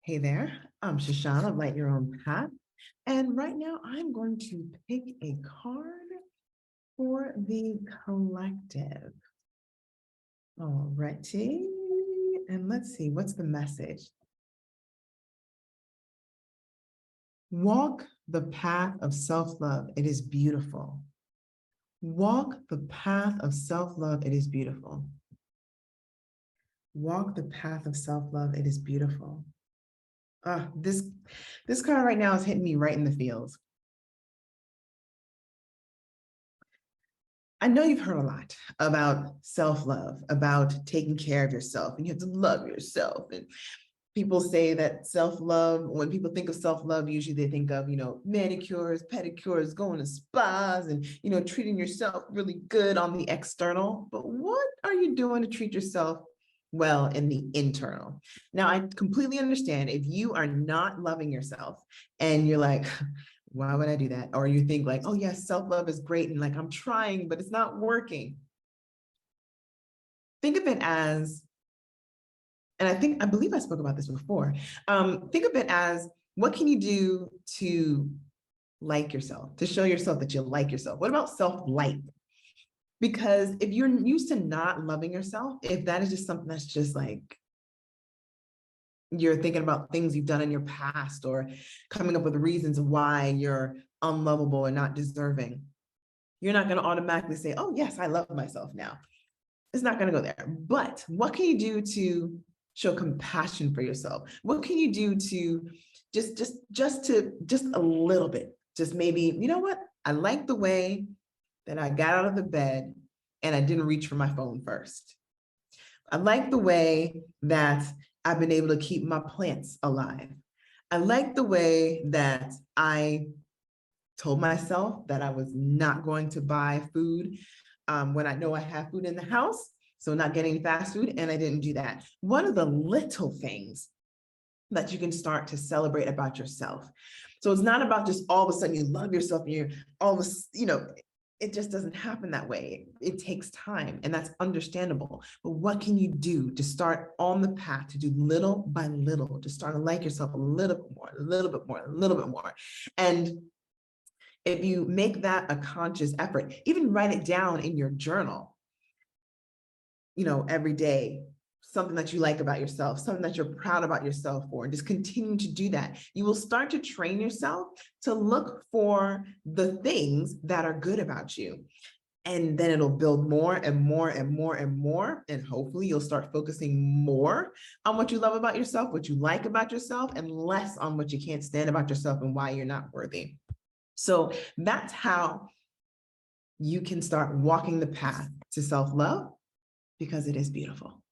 Hey there, I'm Shoshana of Light Your Own Path. And right now I'm going to pick a card for the collective. All righty. And let's see, what's the message? Walk the path of self-love. It is beautiful. Walk the path of self-love. It is beautiful. Walk the path of self-love. It is beautiful. This card right now is hitting me right in the feels. I know you've heard a lot about self-love, about taking care of yourself, and you have to love yourself. And people say that self-love, when people think of self-love, usually they think of, manicures, pedicures, going to spas, and, treating yourself really good on the external. But what are you doing to treat yourself well in the internal? Now, I completely understand if you are not loving yourself and you're like, why would I do that? Or you think like, oh yes, self-love is great. And like, I'm trying, but it's not working. Think of it as, and I believe I spoke about this before. Think of it as, what can you do to like yourself, to show yourself that you like yourself? What about self-like? Because if you're used to not loving yourself, if that is just something that's just like, you're thinking about things you've done in your past or coming up with reasons why you're unlovable and not deserving, you're not going to automatically say, oh yes, I love myself now. It's not going to go there. But what can you do to show compassion for yourself? What can you do to just a little bit, just maybe, you know what? I like the way that I got out of the bed and I didn't reach for my phone first. I like the way that I've been able to keep my plants alive. I like the way that I told myself that I was not going to buy food when I know I have food in the house, so not getting fast food, and I didn't do that. One of the little things that you can start to celebrate about yourself. So it's not about just all of a sudden you love yourself and you're all of a, it just doesn't happen that way. It takes time, and that's understandable. But what can you do to start on the path to do little by little, to start to like yourself a little bit more, a little bit more, a little bit more. And if you make that a conscious effort, even write it down in your journal, every day, something that you like about yourself, something that you're proud about yourself for, and just continue to do that. You will start to train yourself to look for the things that are good about you. And then it'll build more and more and more and more. And hopefully you'll start focusing more on what you love about yourself, what you like about yourself, and less on what you can't stand about yourself and why you're not worthy. So that's how you can start walking the path to self-love, because it is beautiful.